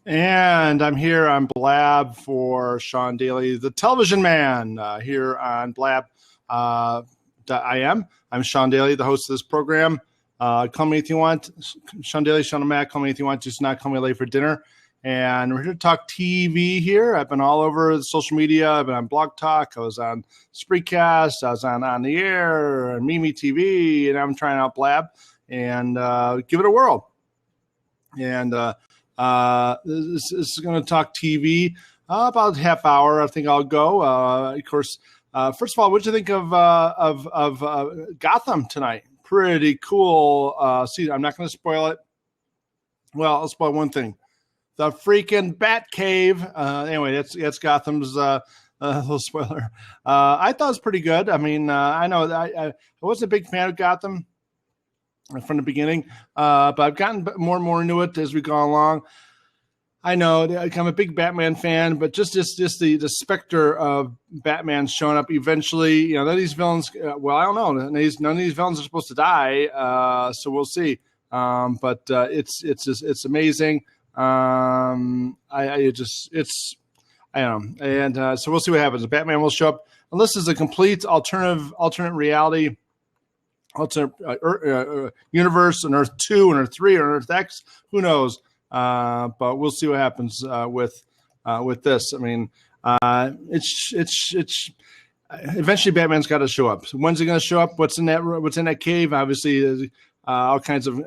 And I'm here on Blab for Sean Daly, the television man, here on Blab. I'm Sean Daly, the host of this program. Call me if you want. Sean Daly, Sean O'Mac, call me if you want. Just not call me late for dinner. And we're here to talk TV here. I've been all over the social media. I've been on Blog Talk. I was on Spreecast. I was on the air and Mimi TV. And I'm trying out Blab and give it a whirl. And this is going to talk TV about a half hour. I think I'll go. Of course, first of all, what did you think of Gotham tonight? Pretty cool. See, I'm not going to spoil it. Well, I'll spoil one thing. The freaking Batcave. Anyway, that's Gotham's little spoiler. I thought it was pretty good. I mean, I know I wasn't a big fan of Gotham from the beginning, but I've gotten more and more into it as we go along. I know I'm a big Batman fan, but just the specter of Batman showing up eventually. You know, none of these villains. Well, I don't know. None of these villains are supposed to die, so we'll see. But it's amazing. I don't know, and so we'll see what happens. Batman will show up, and this is a complete alternate reality. Universe, on Earth 2, on Earth 3, or Earth X, who knows? But we'll see what happens with this. I mean, it's eventually Batman's got to show up. So when's he going to show up? What's in that cave? Obviously, all kinds of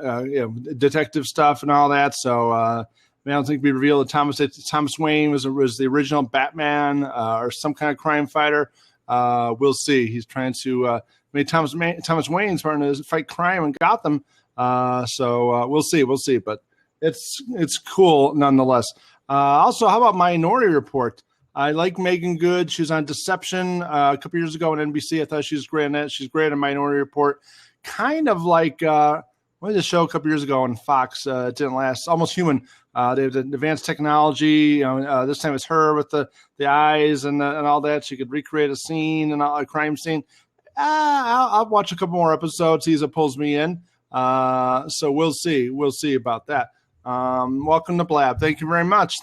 detective stuff and all that. So I don't think we revealed that Thomas Wayne was the original Batman or some kind of crime fighter. We'll see. He's trying to. Thomas Wayne's trying to fight crime in Gotham, so we'll see. But it's cool nonetheless. Also, how about Minority Report? I like Megan Good. She was on Deception a couple years ago on NBC. I thought she was great on that. She's great on Minority Report. Kind of like what was the show a couple years ago on Fox? It didn't last. Almost Human. They have advanced technology. This time it's her with the eyes and all that. She could recreate a scene and a crime scene. I'll watch a couple more episodes, see if it pulls me in. So we'll see. We'll see about that. Welcome to Blab. Thank you very much.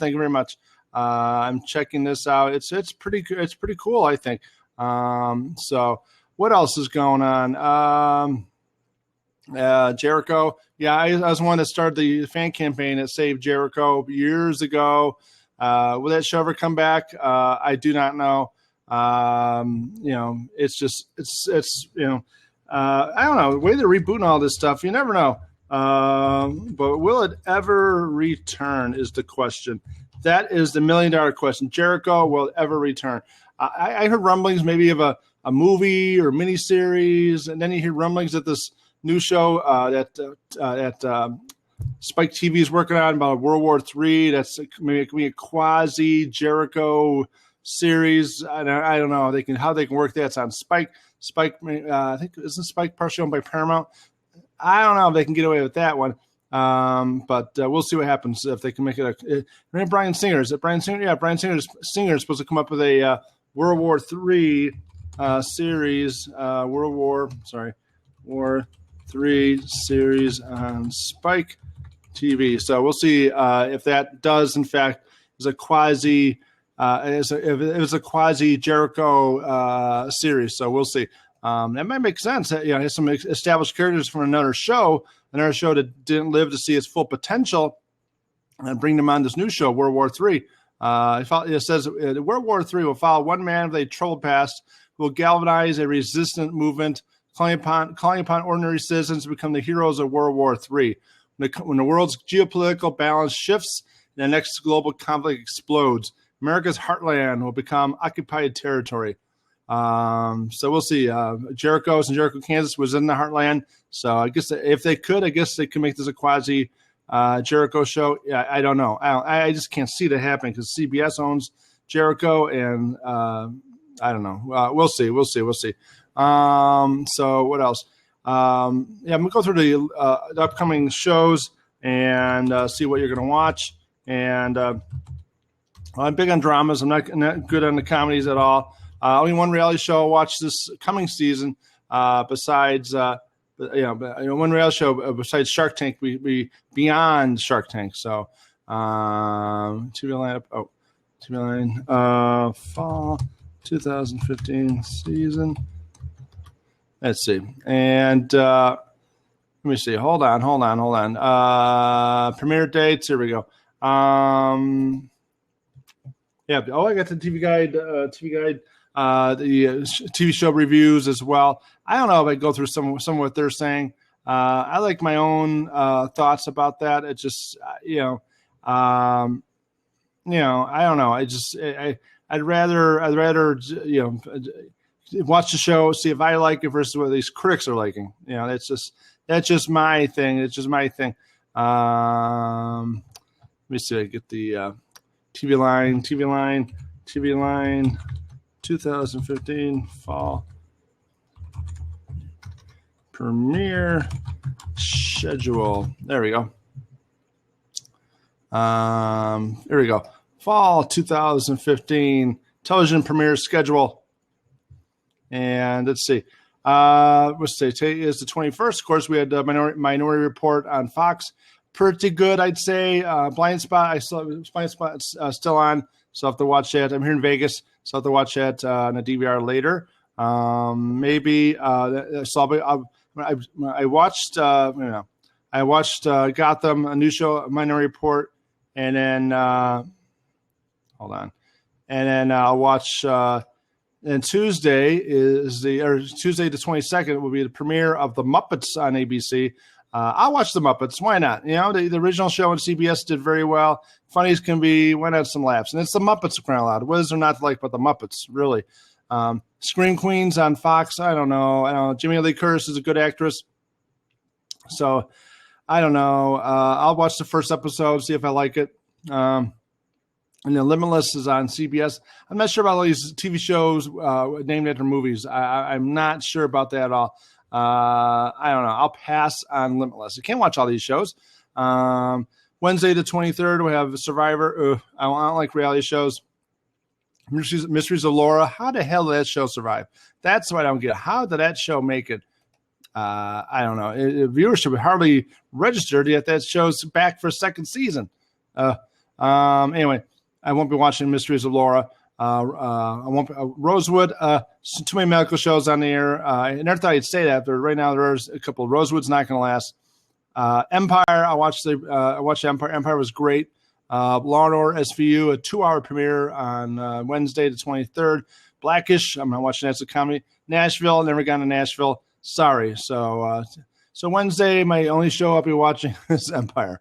I'm checking this out. It's pretty good. It's pretty cool, I think. So what else is going on? Jericho. Yeah, I was one that started the fan campaign that saved Jericho years ago. Will that show ever come back? I do not know. I don't know, the way they're rebooting all this stuff, you never know. But will it ever return is the question. That is the $1 million question. Jericho, will it ever return? I heard rumblings maybe of a movie or miniseries, and then you hear rumblings that this new show that Spike TV is working on about World War III. That's maybe it could be a quasi Jericho series. I don't know how they can work that. It's on Spike. I think isn't Spike partially owned by Paramount? I don't know if they can get away with that one. But we'll see what happens if they can make it. Bryan Singer, is it Bryan Singer? Yeah, Bryan Singer is supposed to come up with a World War III series. War III series on Spike TV. So we'll see if that does in fact is a quasi. If it was a quasi Jericho series, so we'll see. That might make sense. Has some established characters from another show that didn't live to see its full potential, and bring them on this new show, World War III. It says World War III will follow one man with a troubled past who will galvanize a resistant movement, calling upon ordinary citizens to become the heroes of World War III. When the world's geopolitical balance shifts and the next global conflict explodes, America's heartland will become occupied territory. So we'll see. Jericho, Kansas was in the heartland. So I guess if they could, make this a quasi Jericho show. Yeah, I don't know. I just can't see that happening because CBS owns Jericho, and I don't know. We'll see. So what else? I'm gonna go through the upcoming shows and see what you're gonna watch. And I'm big on dramas. I'm not good on the comedies at all. Only one reality show I'll watch this coming season besides one reality show besides Shark Tank, we beyond Shark Tank. So TV lineup. Oh, TV line. Fall 2015 season. Let's see. And let me see. Hold on. Premiere dates. Here we go. Yeah. Oh, I got the TV guide. The TV show reviews as well. I don't know if I go through some of what they're saying. I like my own thoughts about that. It just I don't know. I'd rather watch the show, see if I like it versus what these critics are liking. That's just my thing. It's just my thing. Let me see. I get the TV line, 2015 fall premiere schedule. There we go. Here we go. Fall 2015 television premiere schedule. And let's see. Today is the 21st. Of course, we had the Minority Report on Fox. Pretty good, I'd say. Blind Spot, Spot's still on, so I have to watch that. I'm here in Vegas, so I have to watch that on a DVR later. Maybe. So I watched. I watched Gotham, a new show, Minority Report, and then hold on, and then I'll watch. And Tuesday the 22nd will be the premiere of The Muppets on ABC. I'll watch The Muppets. Why not? The original show on CBS did very well. Funny as can be. Why not some laughs? And it's The Muppets for crying out loud. What is there not to like about The Muppets, really? Scream Queens on Fox. I don't know. Jamie Lee Curtis is a good actress. So I don't know. I'll watch the first episode, see if I like it. And then Limitless is on CBS. I'm not sure about all these TV shows named after movies. I'm not sure about that at all. I don't know. I'll pass on Limitless. I can't watch all these shows. Wednesday the 23rd, we have Survivor. I don't like reality shows. Mysteries of Laura. How the hell did that show survive? That's what I don't get. How did that show make it? I don't know. Viewership hardly registered yet. That show's back for a second season. Anyway, I won't be watching Mysteries of Laura. I won't. Rosewood. Too many medical shows on the air. I never thought I'd say that, but right now there's a couple. Rosewood's not going to last. Empire. I watched Empire. Empire was great. Law and Order SVU, a 2-hour premiere on Wednesday the 23rd. Blackish. I'm not watching that. It's a comedy. Nashville. Never gone to Nashville. Sorry. So Wednesday, my only show I'll be watching is Empire.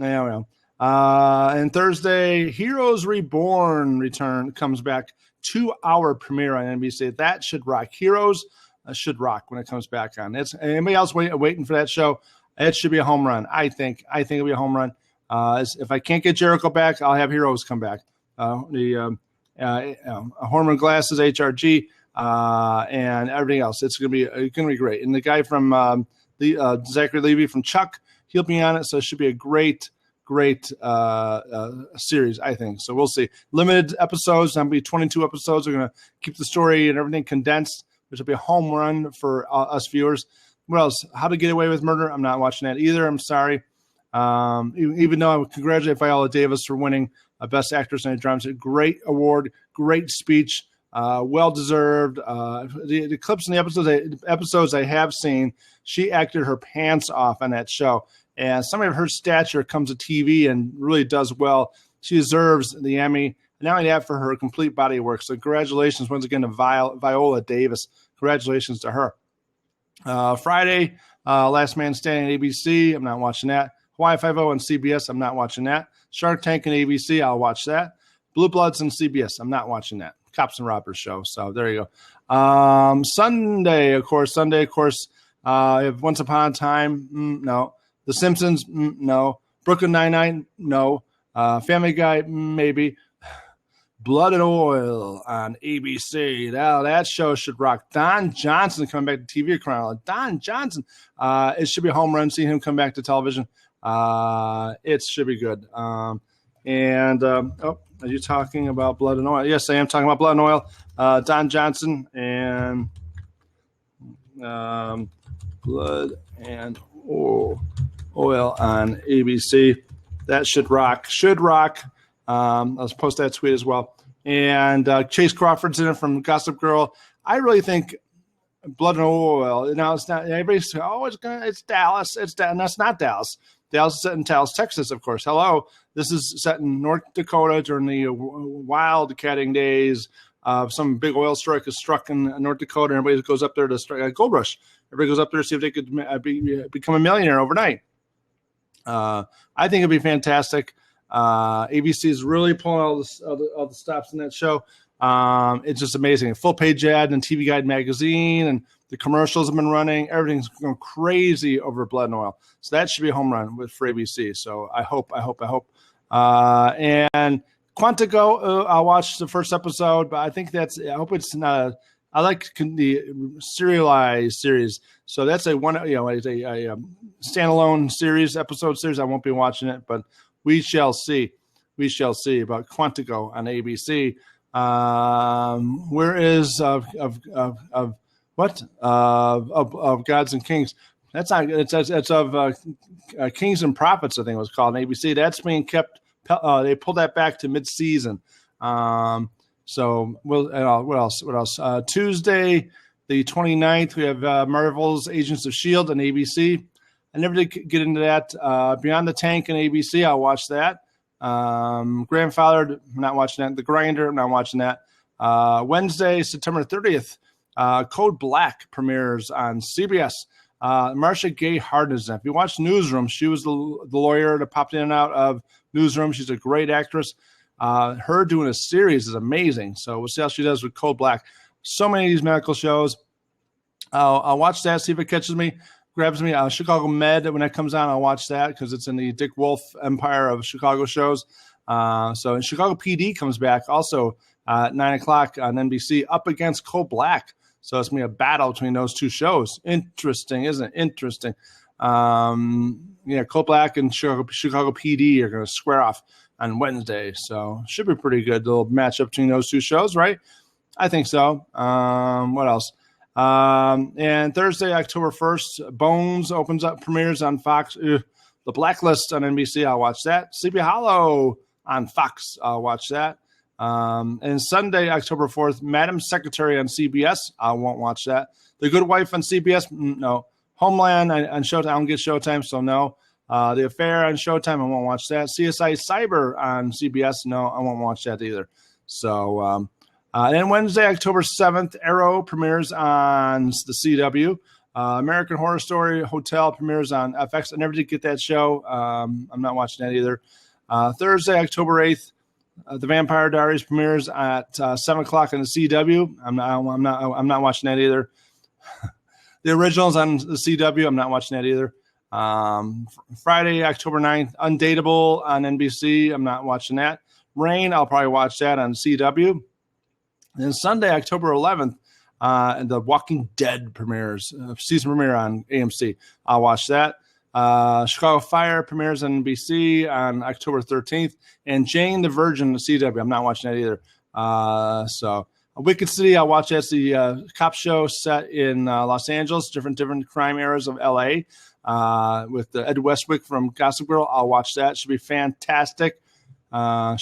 Anyway. And Thursday, Heroes Reborn comes back. 2-hour premiere on NBC. That should rock. Heroes should rock when it comes back on. Anybody else waiting for that show? It should be a home run. I think it'll be a home run. If I can't get Jericho back, I'll have Heroes come back. Hormone Glasses, HRG, and everything else. It's gonna be great. And the guy from Zachary Levi from Chuck, he'll be on it. So it should be a great series, I think. So we'll see. Limited episodes. That'll be 22 episodes. We're going to keep the story and everything condensed, which will be a home run for us viewers. What else? How to Get Away with Murder. I'm not watching that either. I'm sorry. Even though I would congratulate Viola Davis for winning Best Actress in a Drama. Great award. Great speech. Well-deserved. The clips in the episodes I have seen, she acted her pants off on that show. And somebody of her stature comes to TV and really does well. She deserves the Emmy. Not only that, for her complete body of work. So congratulations once again to Viola Davis. Congratulations to her. Friday, Last Man Standing ABC. I'm not watching that. Hawaii Five-0 on CBS. I'm not watching that. Shark Tank on ABC. I'll watch that. Blue Bloods on CBS. I'm not watching that. Cops and Robbers show. So there you go. Sunday, of course. Once Upon a Time. No. The Simpsons, no. Brooklyn Nine-Nine, no. Family Guy, maybe. Blood and Oil on ABC. Now that show should rock. Don Johnson coming back to TV. Don Johnson. It should be a home run seeing him come back to television. It should be good. Are you talking about Blood and Oil? Yes, I am talking about Blood and Oil. Don Johnson and Blood and Oil on ABC. That should rock. I'll post that tweet as well. And Chase Crawford's in it from Gossip Girl. I really think Blood and Oil. Now it's not. Everybody's it's Dallas. And that's not Dallas. Dallas is set in Dallas, Texas, of course. Hello, this is set in North Dakota during the wildcatting days of some big oil strike is struck in North Dakota. And everybody goes up there to strike a gold rush. Everybody goes up there to see if they could become a millionaire overnight. I think it'd be fantastic. ABC is really pulling all the stops in that show. It's just amazing. A full page ad in TV Guide magazine, and the commercials have been running. Everything's going crazy over Blood and Oil. So that should be a home run for ABC. So I hope. And Quantico, I'll watch the first episode, but I hope it's not. I like the serialized series. So that's a standalone episode series. I won't be watching it, but we shall see. We shall see about Quantico on ABC. Where is of Gods and Kings? That's not. It's of Kings and Prophets. I think it was called on ABC. That's being kept. They pulled that back to mid-season. So what else? Tuesday, the 29th, we have Marvel's Agents of S.H.I.E.L.D. on ABC. I never did get into that. Beyond the Tank on ABC, I'll watch that. Grandfather, I'm not watching that. The Grinder, I'm not watching that. Wednesday, September 30th, Code Black premieres on CBS. Marcia Gay Harden is in it. If you watch Newsroom, she was the lawyer that popped in and out of Newsroom. She's a great actress. Her doing a series is amazing. So we'll see how she does with Code Black. So many of these medical shows. I'll watch that, see if it catches me, grabs me. Chicago Med, when that comes on, I'll watch that because it's in the Dick Wolf empire of Chicago shows. So Chicago PD comes back also at 9 o'clock on NBC up against Code Black. So it's going to be a battle between those two shows. Interesting, isn't it? Interesting. Code Black and Chicago PD are going to square off on Wednesday. So should be pretty good little matchup between those two shows, right? I think so. What else? And Thursday, October 1st, Bones premieres on Fox. The Blacklist on NBC, I'll watch that. Sleepy Hollow on Fox, I'll watch that. And Sunday, October 4th, Madam Secretary on CBS, I won't watch that. The Good Wife on CBS, no. Homeland on Showtime, I don't get Showtime, so no. The Affair on Showtime, I won't watch that. CSI Cyber on CBS, no, I won't watch that either. So, and then Wednesday, October 7th, Arrow premieres on the CW. American Horror Story Hotel premieres on FX. I never did get that show. I'm not watching that either. Thursday, October 8th, The Vampire Diaries premieres at 7 o'clock on the CW. I'm not watching that either. The Originals on the CW. I'm not watching that either. Friday, October 9th, Undateable on NBC. I'm not watching that. Rain, I'll probably watch that on CW. And Sunday, October 11th, The Walking Dead premieres, season premiere on AMC. I'll watch that. Chicago Fire premieres on NBC on October 13th. And Jane the Virgin on the CW. I'm not watching that either. So Wicked City, I'll watch. That's the cop show set in Los Angeles, different crime eras of L.A. With Ed Westwick from Gossip Girl. I'll watch that. Should be fantastic. Ricardo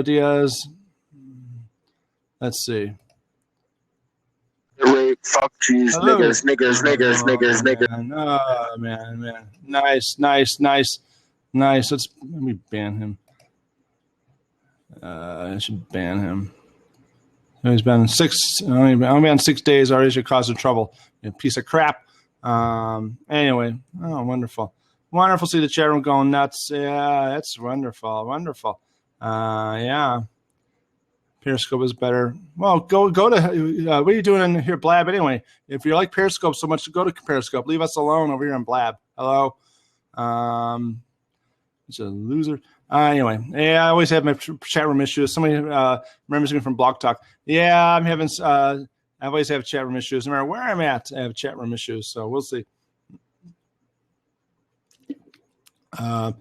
Diaz. Let's see. Rape, fuck trees, niggas. Oh, man. Nice. Let me ban him. I should ban him. He's been only on 6 days already. Should cause some trouble. You piece of crap. Anyway, wonderful. Wonderful to see the chat room going nuts. Yeah, that's wonderful. Yeah. Periscope is better. Well, go to what are you doing in here, Blab? Anyway, if you like Periscope so much, go to Periscope. Leave us alone over here on Blab. Hello, it's a loser. Anyway, yeah, I always have my chat room issues. Somebody remembers me from Blog Talk. Yeah, I'm having. I always have chat room issues. No matter where I'm at, I have chat room issues. So we'll see. I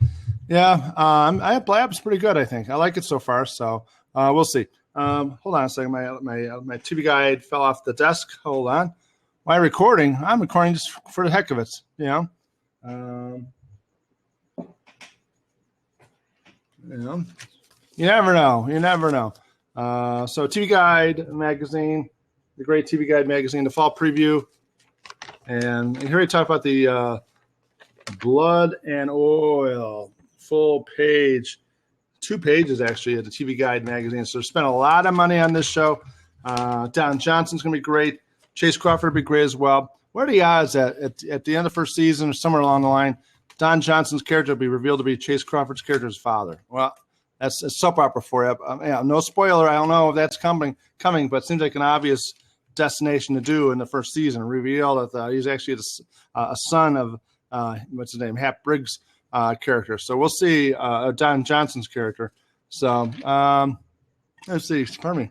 have Blab's pretty good. I think I like it so far. So we'll see. Hold on a second. My TV guide fell off the desk. Hold on. Why recording? I'm recording just for the heck of it. You know. You never know. You never know. So TV Guide magazine, the great TV Guide magazine, the fall preview. And here we talk about the Blood and Oil full page, 2 pages actually at the TV Guide magazine. So spent a lot of money on this show. Don Johnson's going to be great. Chase Crawford will be great as well. What are the odds that at the end of the first season or somewhere along the line, Don Johnson's character will be revealed to be Chase Crawford's character's father? Well, that's a soap opera for you. No spoiler. I don't know if that's coming, but it seems like an obvious destination to do in the first season. Reveal that he's actually a son of what's his name, Hap Briggs' character. So we'll see Don Johnson's character. So let's see. Pardon me.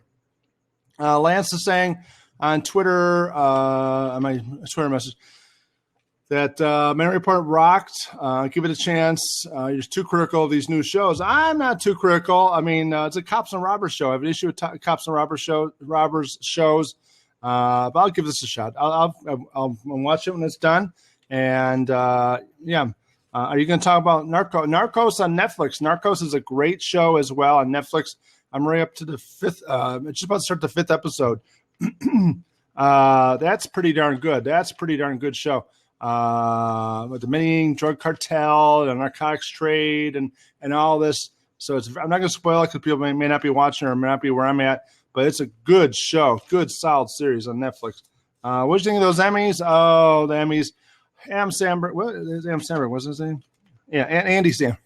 Lance is saying on Twitter, on my Twitter message, that Minority Report rocked. Give it a chance. You're too critical of these new shows. I'm not too critical. I mean, it's a cops and robbers show. I have an issue with cops and robbers shows, but I'll give this a shot. I'll watch it when it's done. And are you going to talk about Narcos on Netflix? Narcos is a great show as well on Netflix. I'm right up to the 5th. Just about to start the 5th episode. That's pretty darn good. That's a pretty darn good show. With the mini drug cartel and narcotics trade and all this. So I'm not going to spoil it because people may not be watching or may not be where I'm at, but it's a good show, good solid series on Netflix. What do you think of those Emmys? Oh, the Emmys. Adam Sandberg. What is Adam Sandberg? What's his name? Yeah, Andy Samberg.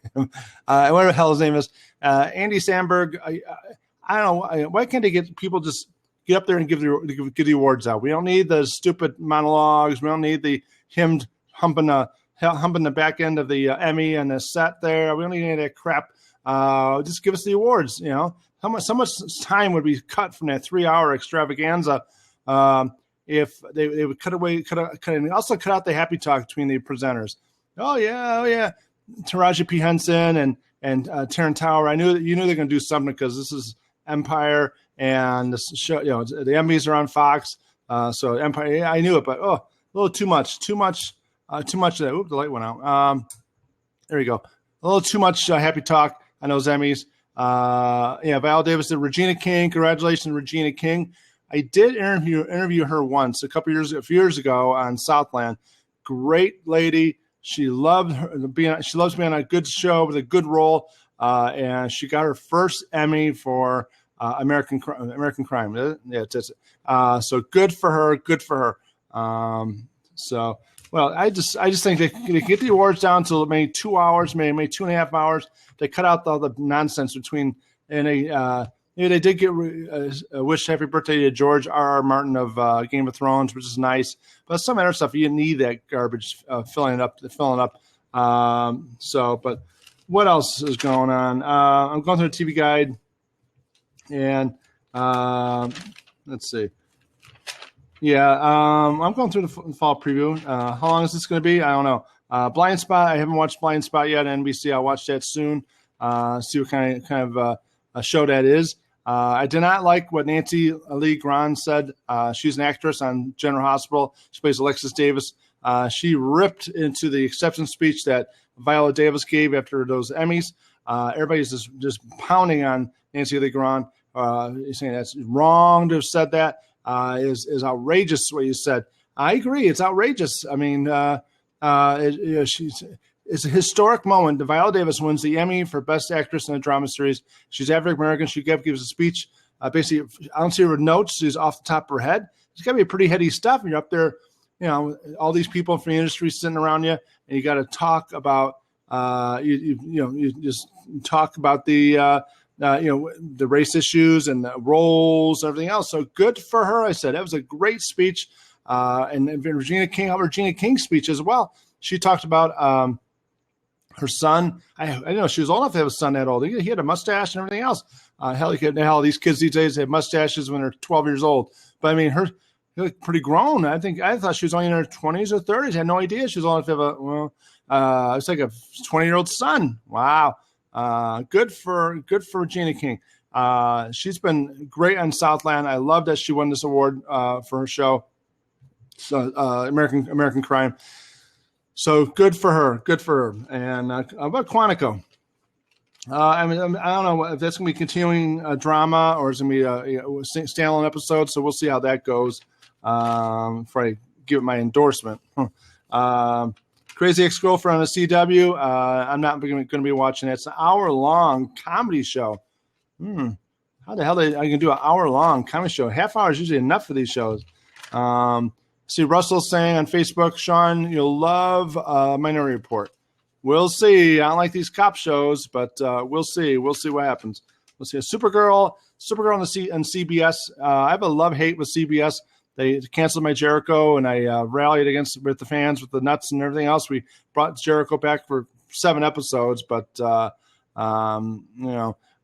Whatever the hell his name is. Andy Samberg. I don't know. Why can't they get people just get up there and give the awards out? We don't need the stupid monologues. We don't need him humping the back end of the Emmy and the set there. We don't need any of that crap. Just give us the awards. You know, so much time would be cut from that 3-hour extravaganza if they would cut and also cut out the happy talk between the presenters. Oh yeah, Taraji P. Henson and Terrence Tower. You knew they're going to do something because this is Empire and the show. You know, the Emmys are on Fox. So Empire. Yeah, I knew it, but a little too much of that. Oop, the light went out. There you go. A little too much happy talk on those Emmys. Viola Davis did Regina King. Congratulations, Regina King. I did interview her once a few years ago on Southland. Great lady. She loves being on a good show with a good role, and she got her first Emmy for American Crime. Yeah, that's it. So good for her. Good for her. I just think they get the awards down to maybe 2 hours, maybe 2.5 hours. They cut out all the nonsense between, and they did get a wish happy birthday to George R.R. Martin of Game of Thrones, which is nice. But some other stuff, you need that garbage filling up. But what else is going on? I'm going through the TV Guide, and let's see. Yeah, I'm going through the fall preview. How long is this going to be? I don't know. Blind Spot. I haven't watched Blind Spot yet on NBC. I'll watch that soon. See what kind of a show that is. I did not like what Nancy Lee Grahn said. She's an actress on General Hospital. She plays Alexis Davis. She ripped into the acceptance speech that Viola Davis gave after those Emmys. Everybody's just pounding on Nancy Lee Grahn, saying that's wrong to have said that. Is outrageous what you said. I agree. It's outrageous. I mean, it's a historic moment. Viola Davis wins the Emmy for Best Actress in a Drama Series. She's African American. She gives a speech. Basically, I don't see her with notes. She's off the top of her head. It's got to be pretty heady stuff. And you're up there, all these people from the industry sitting around you, and you got to talk about, you just talk about the race issues and the roles and everything else. So good for her. I said that was a great speech. And Regina King's speech as well. She talked about her son. I didn't know she was old enough to have a son that old. He had a mustache and everything else. Hell, these kids these days have mustaches when they're 12 years old. But I mean, her looked pretty grown. I thought she was only in her 20s or 30s. I had no idea she was old enough to have it's like a 20-year-old son. Wow. Good for Regina King. She's been great on Southland. I love that she won this award for her show. So American Crime. So good for her. Good for her. And about Quantico. I don't know if that's going to be continuing drama or is it going to be a standalone episode. So we'll see how that goes before I give it my endorsement. Crazy Ex-Girlfriend on the CW. I'm not going to be watching it. It's an hour-long comedy show. How the hell I can do an hour-long comedy show? Half hour is usually enough for these shows. See Russell saying on Facebook, Sean, you'll love Minority Report. We'll see. I don't like these cop shows, but we'll see. We'll see what happens. We'll see. Supergirl on CBS. I have a love-hate with CBS. They canceled my Jericho, and I rallied with the fans with the nuts and everything else. We brought Jericho back for 7 episodes, but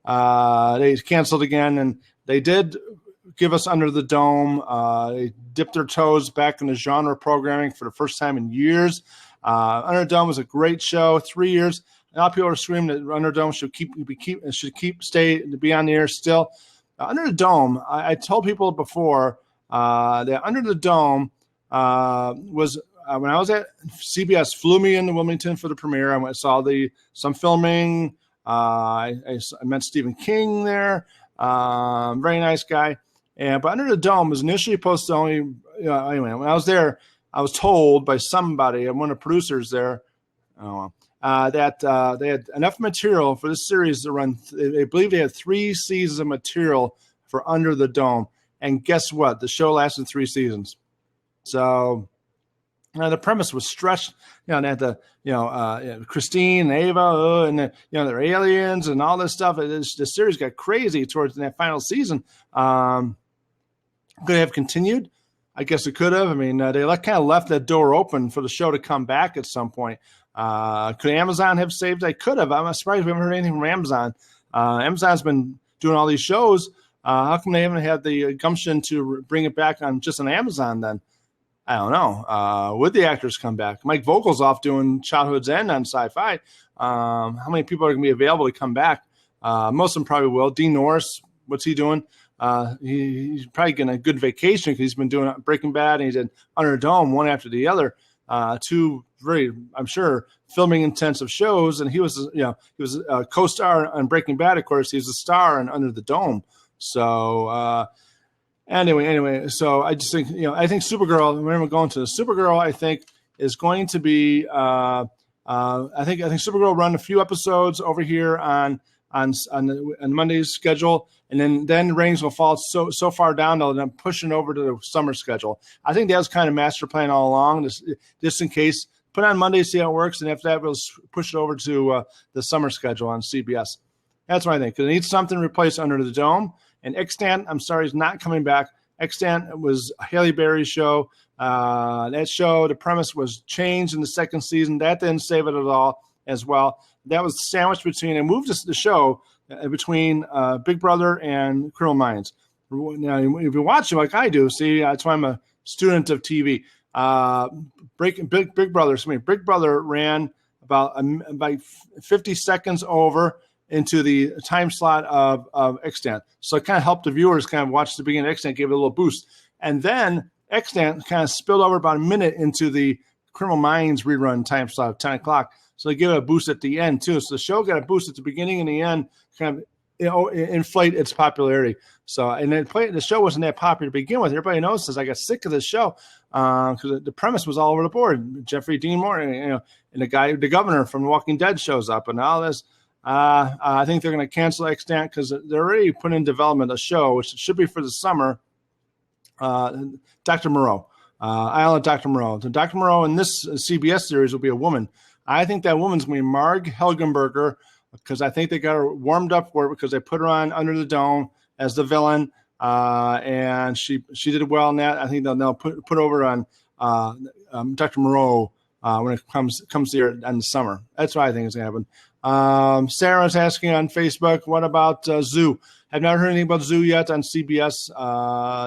they canceled again, and they did give us Under the Dome. They dipped their toes back into genre programming for the first time in years. Under the Dome was a great show. 3 years. A lot of people are screaming that Under the Dome should be on the air still. Under the Dome, I told people before that Under the Dome was when I was at CBS, flew me into Wilmington for the premiere. I saw some filming. I met Stephen King there. Very nice guy. But Under the Dome was initially supposed to only. Anyway, when I was there, I was told by somebody, one of the producers there, that they had enough material for this series to run. They believe they had 3 seasons of material for Under the Dome. And guess what? The show lasted 3 seasons. So the premise was stretched. They had Christine and Ava, and they're aliens and all this stuff. The series got crazy towards that final season. Could it have continued? I guess it could have. I mean, they kind of left that door open for the show to come back at some point. Could Amazon have saved it? I could have. I'm surprised we haven't heard anything from Amazon. Amazon's been doing all these shows. How come they haven't had the gumption to bring it back on Amazon then? I don't know. Would the actors come back? Mike Vogel's off doing Childhood's End on Sci-Fi. How many people are going to be available to come back? Most of them probably will. Dean Norris, what's he doing? He's probably getting a good vacation because he's been doing Breaking Bad and he did Under the Dome one after the other. 2 very, I'm sure, filming intensive shows. And he was a co-star on Breaking Bad. Of course, he's a star on Under the Dome. So anyway, so I just think I think Supergirl. When we're going to the Supergirl, I think is going to be. I think Supergirl run a few episodes over here on Monday's schedule, and then ratings will fall so far down they'll then push it over to the summer schedule. I think that was kind of master plan all along, just in case. Put on Monday, see how it works, and after that, we'll push it over to the summer schedule on CBS. That's what I think. Because it needs something to replace Under the Dome. And Extant, I'm sorry, is not coming back. Extant was a Halle Berry show. That show, the premise was changed in the 2nd season. That didn't save it at all as well. That was sandwiched between, and moved the show between Big Brother and Criminal Minds. Now, if you watch it like I do, see, that's why I'm a student of TV. Big Brother ran about 50 seconds over into the time slot of Extant. So it kind of helped the viewers kind of watch the beginning of Extant, gave it a little boost. And then Extant kind of spilled over about a minute into the Criminal Minds rerun time slot of 10 o'clock. So they give it a boost at the end, too. So the show got a boost at the beginning and the end, kind of inflate its popularity. So, and then the show wasn't that popular to begin with. Everybody notices I got sick of this show because the premise was all over the board. Jeffrey Dean Morgan, and the governor from Walking Dead shows up and all this. I think they're going to cancel Extant because they're already putting in development a show, which should be for the summer. Dr. Moreau, Island Dr. Moreau. So Dr. Moreau in this CBS series will be a woman. I think that woman's going to be Marg Helgenberger because I think they got her warmed up for it because they put her on Under the Dome as the villain, and she did well in that. I think they'll put over on Dr. Moreau when it comes here in the summer. That's what I think is going to happen. Sarah's asking on Facebook, what about Zoo? I've not heard anything about Zoo yet on CBS.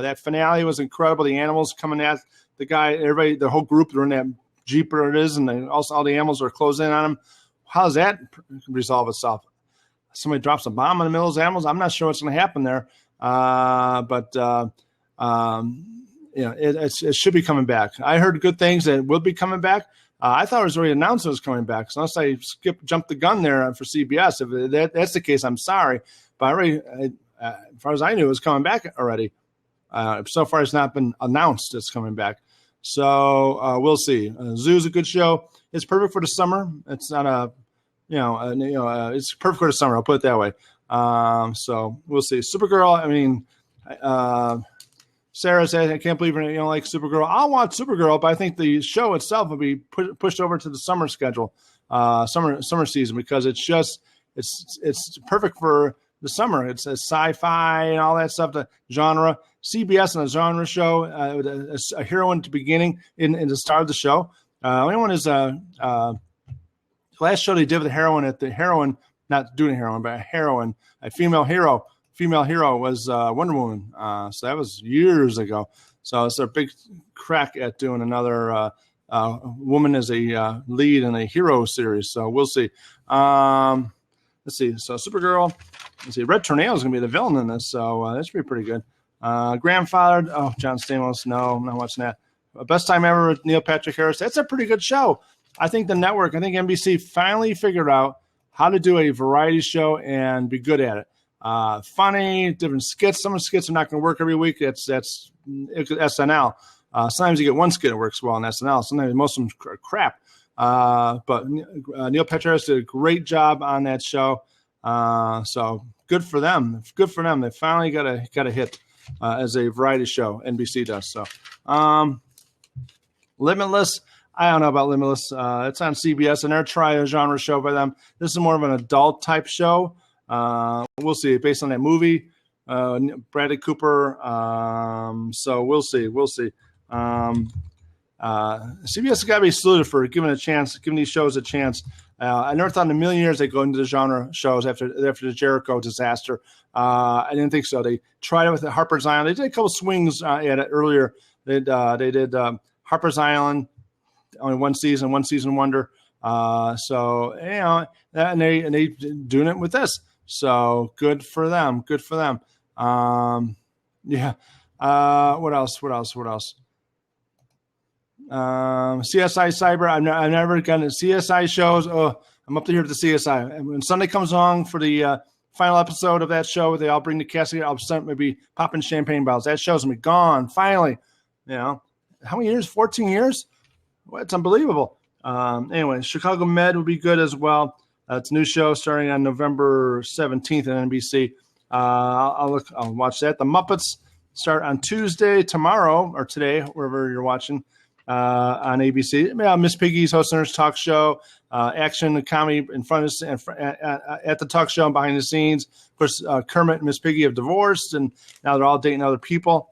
That finale was incredible. The animals coming at the guy, everybody, the whole group, they're in that Jeep or it is, and also all the animals are closing in on him. How does that resolve itself? Somebody drops a bomb in the middle of those animals. I'm not sure what's going to happen there. It should be coming back. I heard good things that will be coming back. I thought it was already announced it was coming back. So unless I jumped the gun there for CBS, if that's the case, I'm sorry. But as far as I knew, it was coming back already. So far, it's not been announced it's coming back. So we'll see. Zoo's a good show. It's perfect for the summer. It's not it's perfect for the summer. I'll put it that way. So we'll see. Supergirl. I mean, Sarah said, I can't believe you don't like Supergirl. I'll watch Supergirl, but I think the show itself will be pushed over to the summer schedule, summer season, because it's perfect for the summer. It's a sci-fi and all that stuff, the genre. CBS and a genre show, a heroine at the beginning in the start of the show. Only one is the last show they did with the heroine, not doing heroine, but a female hero. Female hero was Wonder Woman. So that was years ago. So it's a big crack at doing another woman as a lead in a hero series. So we'll see. Let's see. So Supergirl. Let's see. Red Tornado is going to be the villain in this. So that should be pretty good. Grandfathered. Oh, John Stamos. No, I'm not watching that. Best Time Ever with Neil Patrick Harris. That's a pretty good show. I think NBC finally figured out how to do a variety show and be good at it. Funny, different skits. Some of the skits are not going to work every week. That's SNL. Sometimes you get one skit that works well on SNL. Sometimes most of them are crap. But Neil Patrick Harris did a great job on that show. So good for them. Good for them. They finally got a hit as a variety show. NBC does. So Limitless. I don't know about Limitless. It's on CBS, and they're trying a genre show by them. This is more of an adult type show. We'll see. Based on that movie, Bradley Cooper. So we'll see. CBS has got to be saluted for giving these shows a chance. I never thought in a million years they'd go into the genre shows after the Jericho disaster. I didn't think so. They tried it with the Harper's Island. They did a couple swings at it earlier. They did Harper's Island, only one season wonder. So and they doing it with this. So good for them. Good for them. Yeah. What else? CSI Cyber. I've never gotten CSI shows. Oh, I'm up to here with the CSI. And when Sunday comes along for the final episode of that show, they all bring the cast together. I'll start maybe popping champagne bottles. That show's gonna be gone finally. How many years? 14 years? Well, it's unbelievable. Anyway, Chicago Med will be good as well. It's a new show starting on November 17th on NBC. I'll watch that. The Muppets start on Tuesday, tomorrow, or today, wherever you're watching, on ABC. Miss Piggy's hosting her talk show, action and comedy in front of at the talk show and behind the scenes. Of course, Kermit and Miss Piggy have divorced, and now they're all dating other people.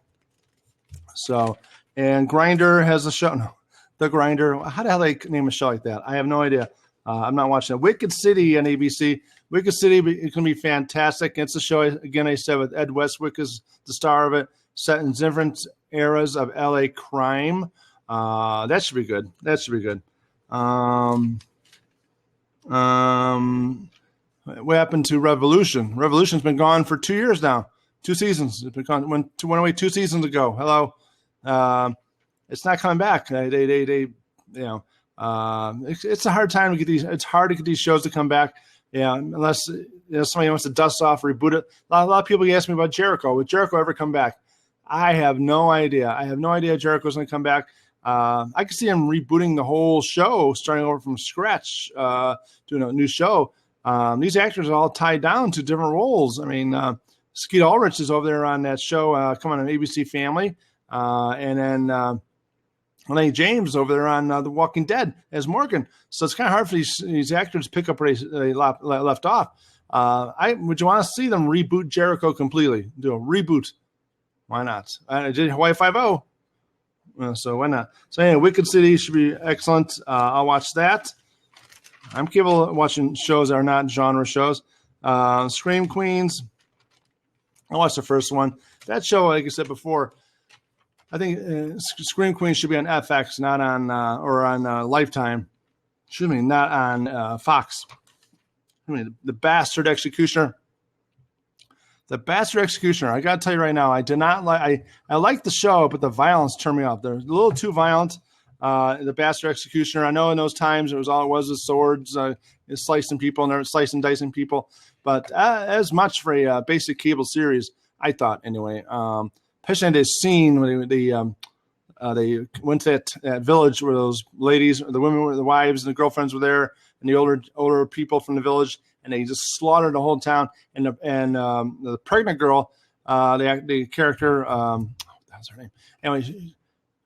So, and Grindr has a show. No, The Grindr. How the hell they name a show like that? I have no idea. I'm not watching it. Wicked City on ABC. Wicked City is going to be fantastic. It's a show, again, I said, with Ed Westwick as the star of it, set in different eras of L.A. crime. That should be good. What happened to Revolution? Revolution's been gone for 2 years now. 2 seasons. It's been gone. Went away 2 seasons ago. Hello. It's not coming back. It's a hard time to get these. It's hard to get these shows to come back. Yeah, unless somebody wants to dust off, reboot it. A lot of people ask me about Jericho. Would Jericho ever come back? I have no idea. Jericho's going to come back. I could see him rebooting the whole show, starting over from scratch, doing a new show. These actors are all tied down to different roles. I mean, Skeet Ulrich is over there on that show coming on ABC Family, and then Elaine James over there on The Walking Dead as Morgan. So it's kind of hard for these actors to pick up where they left off. Would you want to see them reboot Jericho completely? Do a reboot? Why not? I did Hawaii Five-0. So why not? So anyway, Wicked City should be excellent. I'll watch that. I'm capable of watching shows that are not genre shows. Scream Queens. I watched the first one. That show, like I said before, I think Scream Queens should be on FX, not on or on Lifetime. Excuse me, not on Fox. I mean, The Bastard Executioner. The Bastard Executioner. I got to tell you right now, I did not like. I liked the show, but the violence turned me off. They're a little too violent. the Bastard Executioner. I know in those times it was swords, slicing people and they're slicing, dicing people. But as much for a basic cable series, I thought anyway. Especially this scene when they went to that village where those ladies, the women, the wives, and the girlfriends were there, and the older people from the village, and they just slaughtered the whole town. And the pregnant girl, the character, what's her name? Anyway,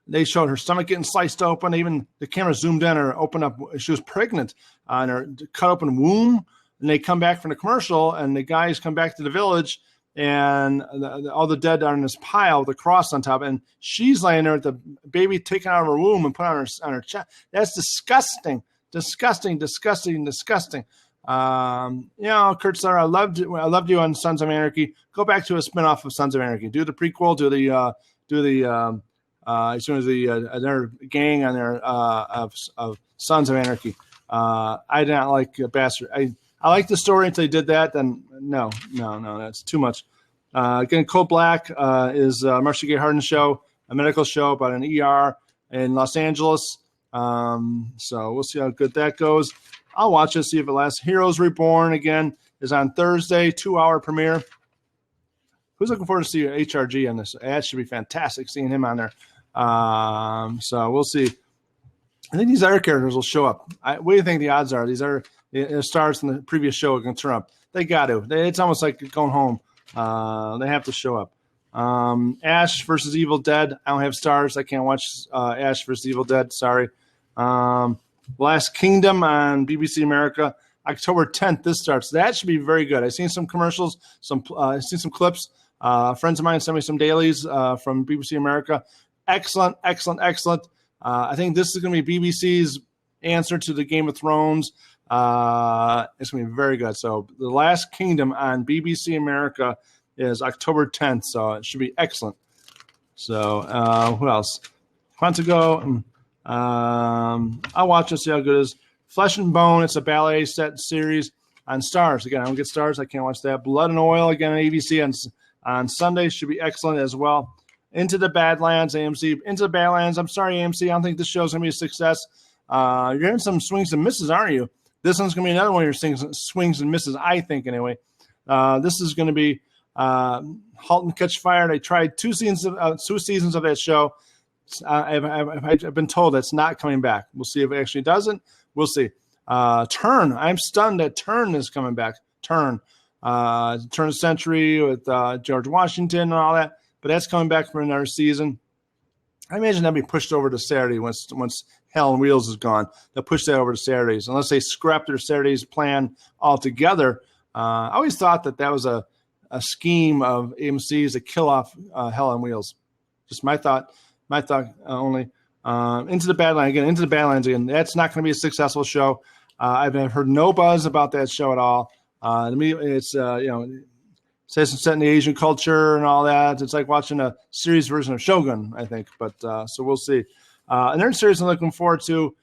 they showed her stomach getting sliced open. Even the camera zoomed in or opened up. She was pregnant on her cut open womb. And they come back from the commercial, and the guys come back to the village, and all the dead are in this pile with a cross on top. And she's laying there with the baby taken out of her womb and put on her chest. That's disgusting. Disgusting. Kurt Sutter, I loved you on Sons of Anarchy. Go back to a spinoff of Sons of Anarchy. Do the prequel. As soon as their gang on there of Sons of Anarchy. I did not like Bastard. I liked the story until they did that. Then no, that's too much. Again, Cold Black is Marcia Gay Harden's show, a medical show about an ER in Los Angeles. So we'll see how good that goes. I'll watch it, see if it lasts. Heroes Reborn, again, is on Thursday, 2-hour premiere. Who's looking forward to see HRG on this? That should be fantastic, seeing him on there. So we'll see. I think these other characters will show up. What do you think the odds are? These are stars from the previous show are going to turn up. They got to. It's almost like going home. They have to show up. Ash versus Evil Dead. I don't have stars. I can't watch Ash versus Evil Dead. Sorry. Last Kingdom on BBC America. October 10th, this starts. That should be very good. I've seen some commercials. I've seen some clips. Friends of mine sent me some dailies from BBC America. Excellent. I think this is going to be BBC's answer to the Game of Thrones. It's going to be very good. So The Last Kingdom on BBC America is October 10th, so it should be excellent. So what else? Quantico. I'll watch it, see how good it is. Flesh and Bone, it's a ballet set series on Stars. Again, I don't get Stars. I can't watch that. Blood and Oil, again, on ABC on Sunday. Should be excellent as well. Into the Badlands, AMC. Into the Badlands. I'm sorry, AMC. I don't think this show's going to be a success. You're getting some swings and misses, aren't you? This one's going to be another one of your swings and misses, I think, anyway. This is going to be Halt and Catch Fire. They tried 2 seasons of that show. I've been told that's not coming back. We'll see if it actually doesn't. We'll see. Turn. I'm stunned that Turn is coming back. Turn of the Century with George Washington and all that. But that's coming back for another season. I imagine that'll be pushed over to Saturday once Hell on Wheels is gone. They'll push that over to Saturdays unless they scrap their Saturdays plan altogether. I always thought that was a scheme of AMC's to kill off Hell on Wheels. Just my thought only. Into the Badlands again. That's not going to be a successful show. I've heard no buzz about that show at all. To me, it's says it's set in the Asian culture and all that. It's like watching a series version of Shogun, I think. But so we'll see. Another series I'm looking forward to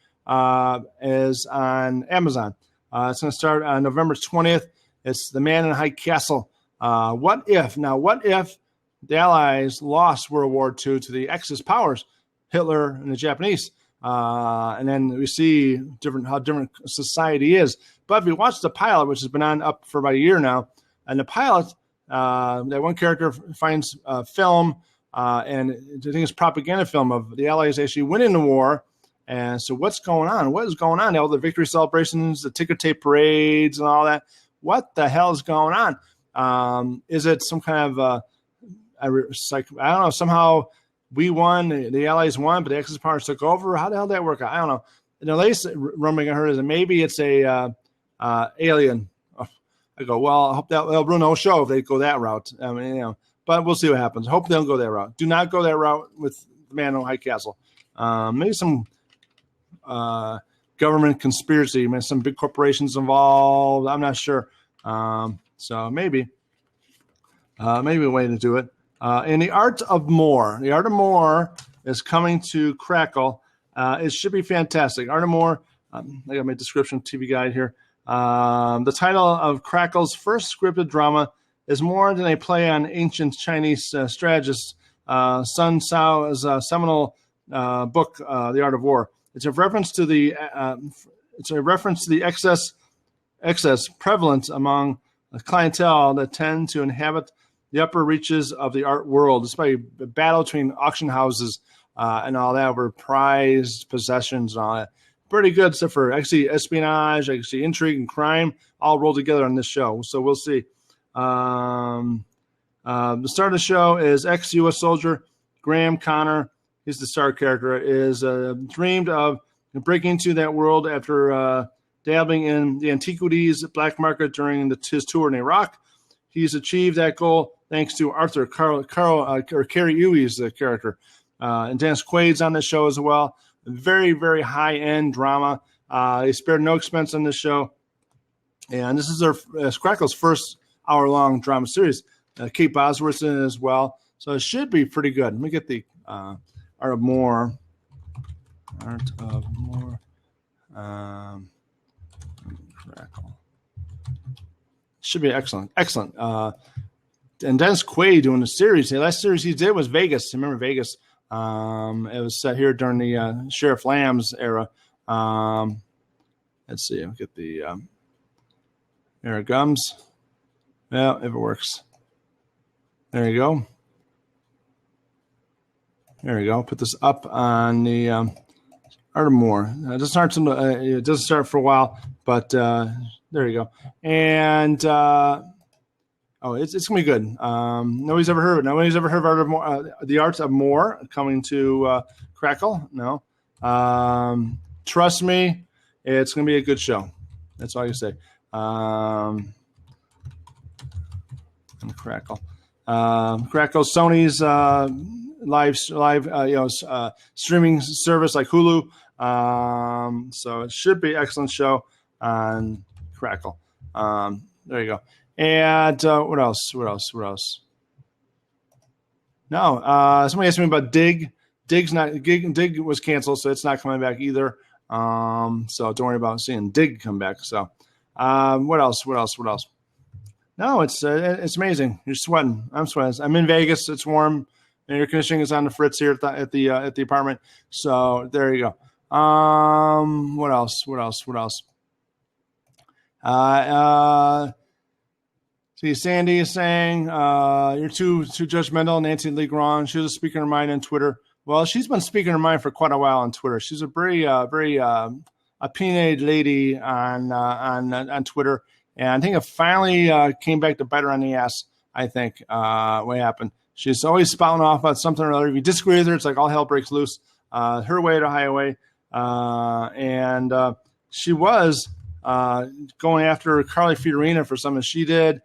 is on Amazon. It's going to start on November 20th. It's The Man in High Castle. What if the Allies lost World War II to the Axis powers, Hitler and the Japanese? And then we see how different society is. But if you watch the pilot, which has been up for about a year now, and the pilot, that one character finds film, and I think it's propaganda film of the Allies actually winning the war. And so what's going on? What is going on? All the victory celebrations, the ticker tape parades and all that. What the hell is going on? Is it some kind of I don't know, somehow we won, the Allies won, but the Axis powers took over? How the hell did that work out? I don't know. And the latest rumbling I heard is that maybe it's a alien. I go, well, I hope they'll run no show if they go that route. I mean, but we'll see what happens. I hope they don't go that route. Do not go that route with The Man in High Castle. Maybe some government conspiracy, maybe some big corporations involved. I'm not sure. So maybe a way to do it. And The Art of More. The Art of More is coming to Crackle. It should be fantastic. Art of More. I got my description TV guide here. The title of Crackle's first scripted drama is more than a play on ancient Chinese strategist Sun Tzu's seminal book, The Art of War. It's a reference to the excess prevalent among a clientele that tend to inhabit the upper reaches of the art world, despite a battle between auction houses and all that over prized possessions and all that. Pretty good stuff for actually espionage, actually intrigue and crime, all rolled together on this show. So we'll see. The start of the show is ex-U.S. soldier Graham Connor. He's the star character. Is dreamed of breaking into that world after dabbling in the antiquities black market during his tour in Iraq. He's achieved that goal thanks to Arthur Carrie Ewey's character. And Dennis Quaid's on the show as well. Very, very high-end drama. They spared no expense on this show. And this is Crackle's first hour-long drama series. Kate Bosworth's in it as well. So it should be pretty good. Let me get the Art of More. Art of More. Crackle. Should be excellent. Excellent. And Dennis Quaid doing the series. The last series he did was Vegas. Remember Vegas? It was set here during the Sheriff Lamb's era. Let's see. I'll get the there it comes. Yeah, if it works. There you go. There you go. Put this up on the Art of More. It doesn't start for a while, but there you go. And it's gonna be good. Nobody's ever heard of it. Nobody's ever heard of Art of More, the Art of More coming to Crackle. No. Trust me, it's gonna be a good show. That's all I can say. And Crackle. Crackle, Sony's live streaming service like Hulu. So it should be an excellent show on Crackle. There you go. And what else? No, somebody asked me about Dig. Dig was canceled, so it's not coming back either. So don't worry about seeing Dig come back. So what else? No, it's amazing. You're sweating. I'm sweating. I'm in Vegas. It's warm. And air conditioning is on the fritz here at the apartment. So there you go. What else? See, Sandy is saying you're too judgmental. Nancy Lee Grahn, she was speaking her mind on Twitter. Well, she's been speaking her mind for quite a while on Twitter. She's a very opinionated lady on Twitter. And I think it finally came back to bite her on the ass, I think, what happened. She's always spouting off about something or other. If you disagree with her, it's like all hell breaks loose. Her way or the highway. And she was going after Carly Fiorina for something she did.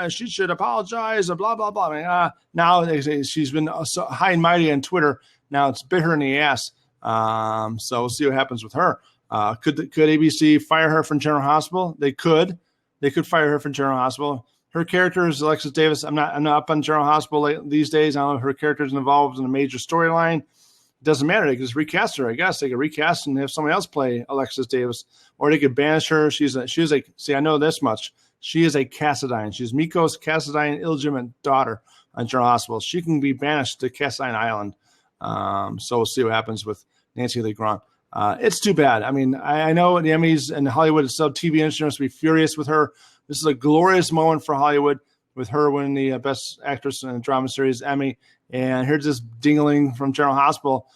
She should apologize, blah, blah, blah. I mean, now they say she's been so high and mighty on Twitter. Now it's bit her in the ass. So we'll see what happens with her. Could ABC fire her from General Hospital? They could. They could fire her from General Hospital. Her character is Alexis Davis. I'm not up on General Hospital these days. I don't know if her character is involved in a major storyline. It doesn't matter. They could just recast her, I guess. They could recast and have somebody else play Alexis Davis. Or they could banish her. I know this much. She is a Cassadine. She's Mikos Cassadine, illegitimate daughter on General Hospital. She can be banished to Cassadine Island. So we'll see what happens with Nancy Lee Grahn. It's too bad. I mean, I know the Emmys and Hollywood itself, TV industry must be furious with her. This is a glorious moment for Hollywood with her winning the Best Actress in a Drama Series Emmy. And here's this dingling from General Hospital,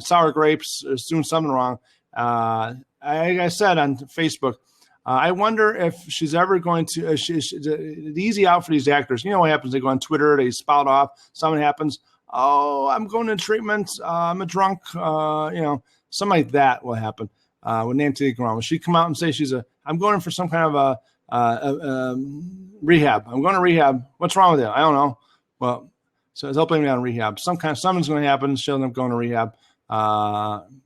sour grapes, is doing something wrong. I said on Facebook, I wonder if she's ever going to the easy out for these actors. You know what happens? They go on Twitter, they spout off. Something happens. Oh, I'm going to treatment. I'm a drunk. Something like that will happen with Nancy Lee Grahn. Will she come out and say I'm going in for some kind of a rehab. I'm going to rehab. What's wrong with it? I don't know. Well, so they'll blame me on rehab. Something's going to happen. She'll end up going to rehab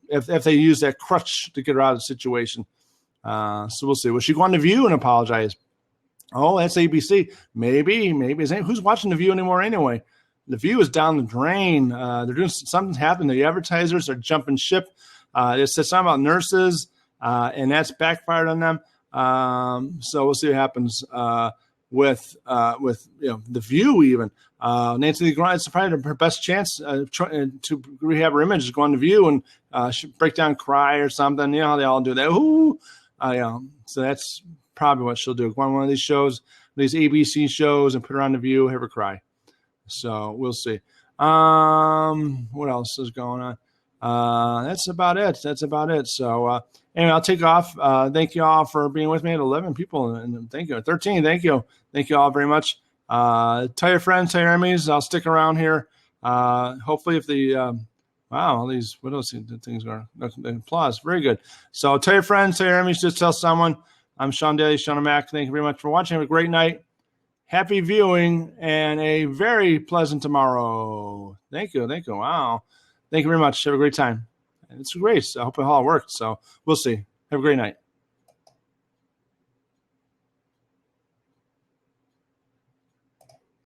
if they use that crutch to get her out of the situation. So we'll see. Will she go on The View and apologize? Oh, that's ABC. Maybe. Who's watching The View anymore anyway? The View is down the drain. They're doing something's happened. The advertisers are jumping ship. It said something about nurses, and that's backfired on them. So we'll see what happens with The View even. Nancy Lee Grimes, it's probably her best chance to rehab her image is go on The View and break down, cry or something. You know how they all do that. Ooh, so that's probably what she'll do. Go on one of these shows, these ABC shows, and put her on The View, have her cry. So we'll see. What else is going on? That's about it. So anyway, I'll take off. Thank you all for being with me. At 11 people, and thank you. 13, thank you. Thank you all very much. Tell your friends, tell your enemies. I'll stick around here. Hopefully, if the all these what else things are applause, very good. So tell your friends, tell your enemies, just tell someone. I'm Sean Daly, Sean O'Mac. Thank you very much for watching. Have a great night. Happy viewing and a very pleasant tomorrow. Thank you. Wow. Thank you very much. Have a great time. It's great. I hope it all worked. So we'll see. Have a great night.